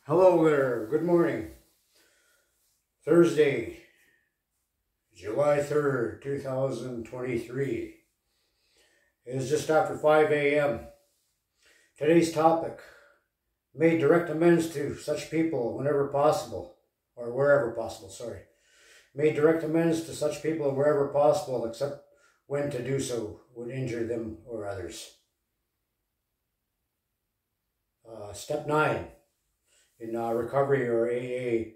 Hello there, good morning. Thursday, July 3rd, 2023. It is just after 5 a.m. Today's topic, made direct amends to such people whenever possible, or wherever possible, sorry. Made direct amends to such people wherever possible, except when to do so would injure them or others. Step 9 in recovery or AA.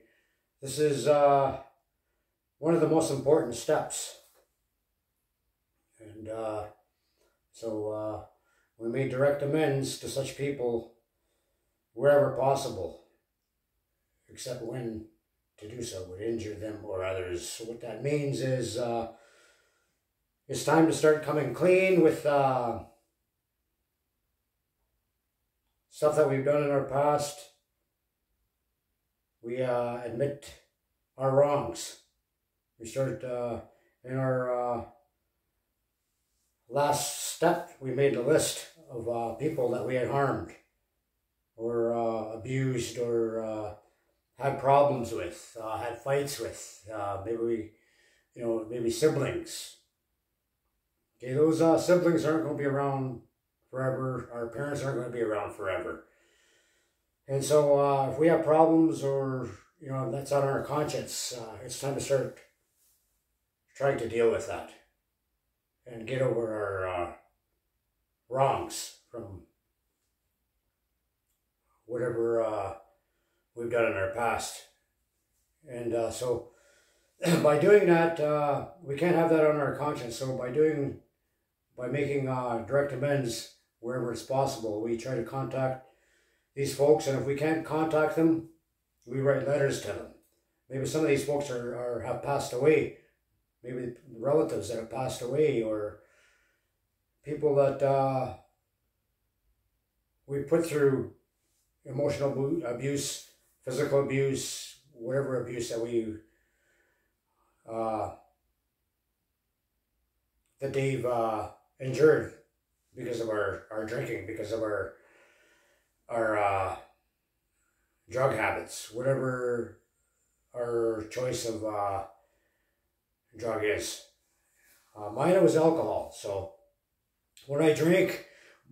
This is one of the most important steps. And so we made direct amends to such people wherever possible, except when to do so would injure them or others. So what that means is it's time to start coming clean with stuff that we've done in our past. We admit our wrongs. We start in our last step, we made a list of people that we had harmed or abused or had problems with, had fights with, maybe siblings. Okay, those siblings aren't going to be around forever. Our parents aren't going to be around forever. And so if we have problems or, that's on our conscience, it's time to start trying to deal with that and get over our wrongs from whatever we've done in our past. And so by doing that, we can't have that on our conscience. So by making direct amends wherever it's possible, we try to contact these folks, and if we can't contact them, we write letters to them. Maybe some of these folks have passed away, maybe relatives that have passed away, or people that we put through emotional abuse, physical abuse, whatever abuse that they've endured because of our drinking, because of our drug habits, whatever our choice of drug is. Mine was alcohol. So when I drank,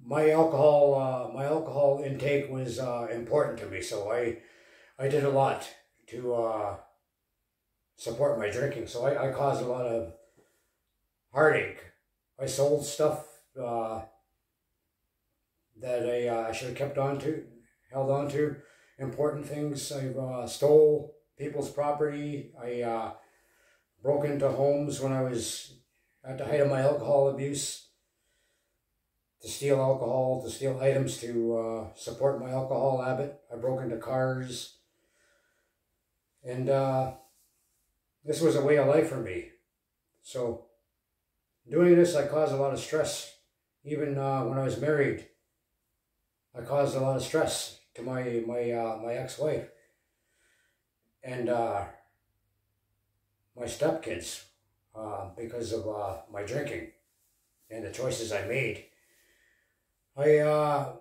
my alcohol intake was important to me. So I did a lot to support my drinking. So I caused a lot of heartache. I sold stuff that I should have held on to, important things. I stole people's property. I broke into homes when I was at the height of my alcohol abuse to steal alcohol, to steal items to support my alcohol habit. I broke into cars. And this was a way of life for me. So doing this, I caused a lot of stress. Even when I was married, I caused a lot of stress to my ex-wife and my stepkids because of my drinking and the choices I made. I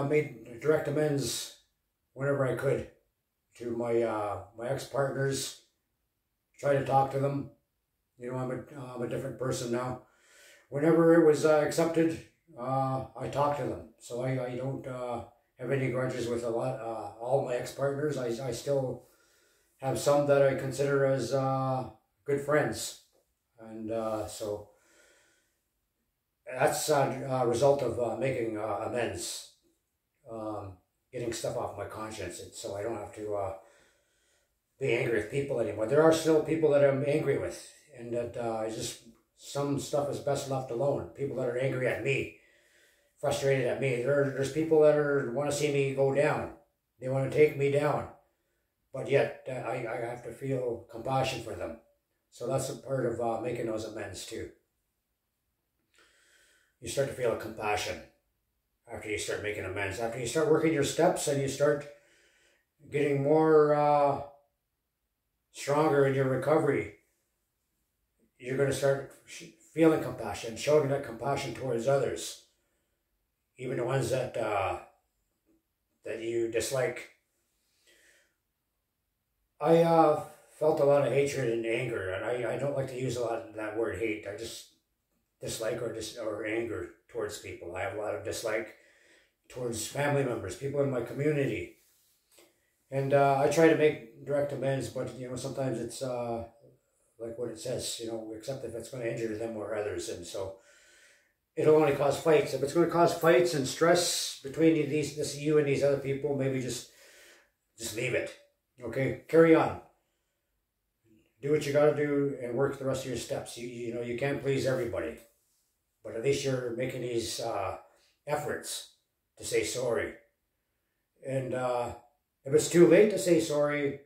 made direct amends whenever I could to my ex-partners. Try to talk to them. I'm a different person now. Whenever it was accepted, I talked to them. So I don't have any grudges with all my ex-partners. I still have some that I consider as good friends. And so that's a result of making amends, getting stuff off my conscience, and so I don't have to be angry with people anymore. There are still people that I'm angry with, and that some stuff is best left alone. People that are angry at me, frustrated at me. There's people that want to see me go down. They want to take me down, but yet I have to feel compassion for them. So that's a part of making those amends too. You start to feel a compassion after you start making amends. After you start working your steps and you start getting more stronger in your recovery, you're going to start feeling compassion, showing that compassion towards others, even the ones that that you dislike. I felt a lot of hatred and anger, and I don't like to use a lot of that word hate. I just dislike or anger towards people. I have a lot of dislike towards family members, people in my community. And I try to make direct amends, but sometimes it's like what it says, except if it's going to injure them or others. And so it'll only cause fights. If it's going to cause fights and stress between you and these other people, maybe just leave it. Okay, carry on. Do what you got to do and work the rest of your steps. You can't please everybody, but at least you're making these efforts to say sorry. And if it's too late to say sorry,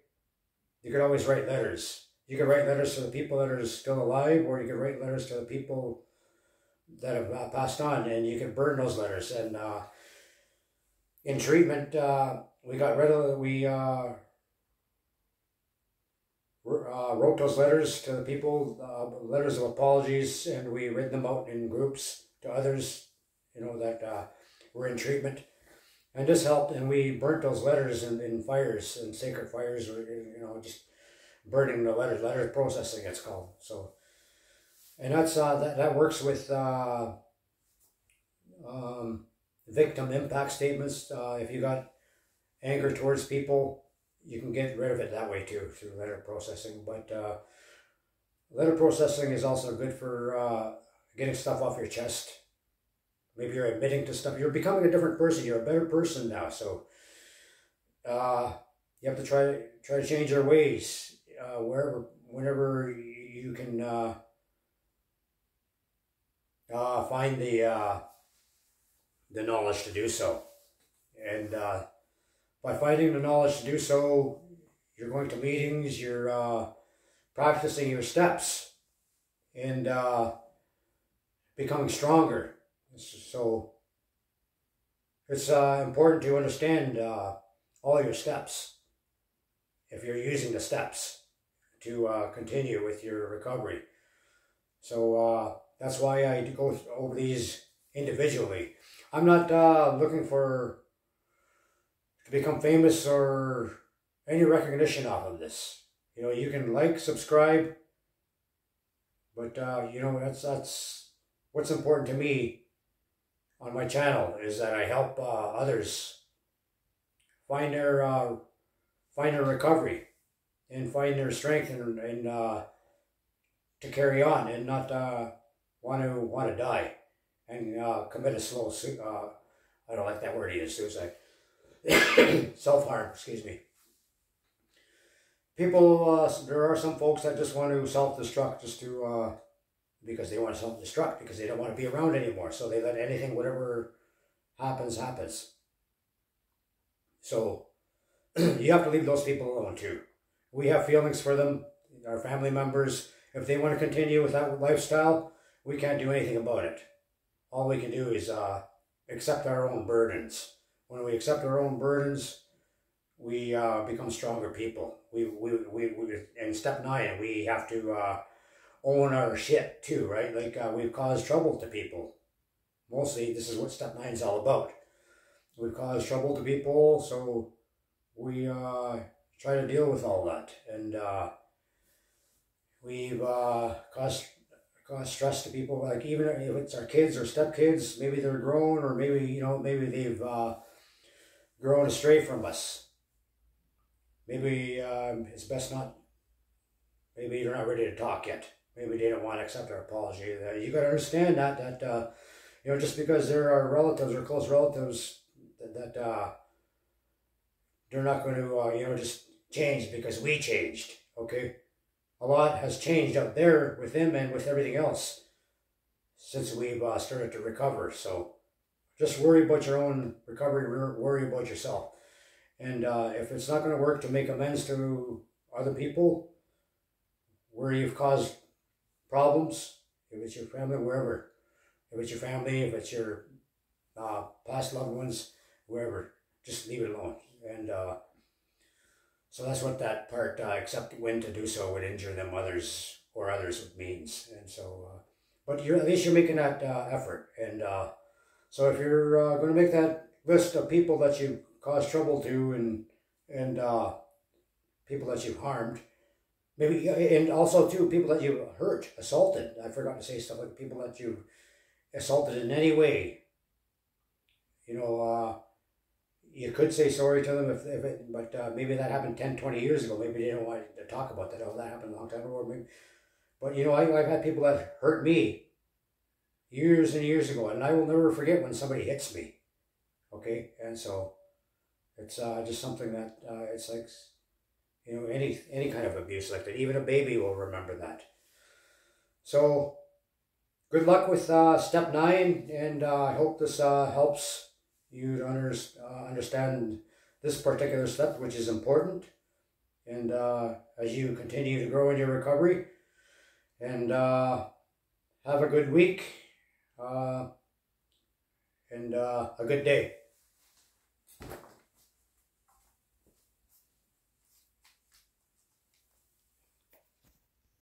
you can always write letters. You can write letters to the people that are still alive, or you can write letters to the people that have passed on, and you can burn those letters. And in treatment, we wrote those letters to the people, letters of apologies, and we read them out in groups to others, that were in treatment. And this helped, and we burnt those letters in fires, in sacred fires, or just burning the letters. Letter processing, it's called. So, and that's that works with victim impact statements. If you got anger towards people, you can get rid of it that way too, through letter processing. But letter processing is also good for getting stuff off your chest. Maybe you're admitting to stuff. You're becoming a different person. You're a better person now. So you have to try to change your ways whenever you can find the knowledge to do so. And by finding the knowledge to do so, you're going to meetings. You're practicing your steps and becoming stronger. So it's important to understand all your steps if you're using the steps to continue with your recovery. So that's why I go over these individually. I'm not looking to become famous or any recognition off of this. You can like, subscribe, but that's what's important to me. On my channel is that I help others find their recovery and find their strength and to carry on and not want to die and commit a slow I don't like that word either, suicide. Self-harm, excuse me. People, there are some folks that just want to self-destruct just to because they want to self-destruct, because they don't want to be around anymore. So they let anything, whatever happens. So you have to leave those people alone too. We have feelings for them, our family members. If they want to continue with that lifestyle, we can't do anything about it. All we can do is accept our own burdens. When we accept our own burdens, we become stronger people. We in step 9, we have to own our shit too, right? Like we've caused trouble to people. Mostly, this is what step 9 is all about. We've caused trouble to people, so we try to deal with all that, and we've caused stress to people. Like even if it's our kids or stepkids, maybe they're grown, or maybe maybe they've grown astray from us. Maybe it's best not. Maybe you're not ready to talk yet. Maybe they don't want to accept our apology. You got to understand that just because there are relatives or close relatives that they're not going to just change because we changed. Okay, a lot has changed out there with them and with everything else since we've started to recover. So just worry about your own recovery. Worry about yourself. And if it's not going to work to make amends to other people where you've caused problems, if it's your family, wherever, if it's your family, if it's your past loved ones, wherever, just leave it alone. And so that's what that part, except when to do so would injure them, others means. And so, but at least you're making that effort. And so if you're going to make that list of people that you caused trouble to, and people that you've harmed. Maybe, and also too, people that you hurt, assaulted. I forgot to say stuff like people that you assaulted in any way. You know, you could say sorry to them but maybe that happened 10, 20 years ago. Maybe they don't want to talk about that. Oh, that happened a long time ago. Maybe. But you know, I've had people that hurt me years and years ago, and I will never forget when somebody hits me. Okay, and so it's just something that it's like, you know, any kind of abuse like that. Even a baby will remember that. So good luck with step 9, and I hope this helps you to understand this particular step, which is important. And as you continue to grow in your recovery, and have a good week and a good day.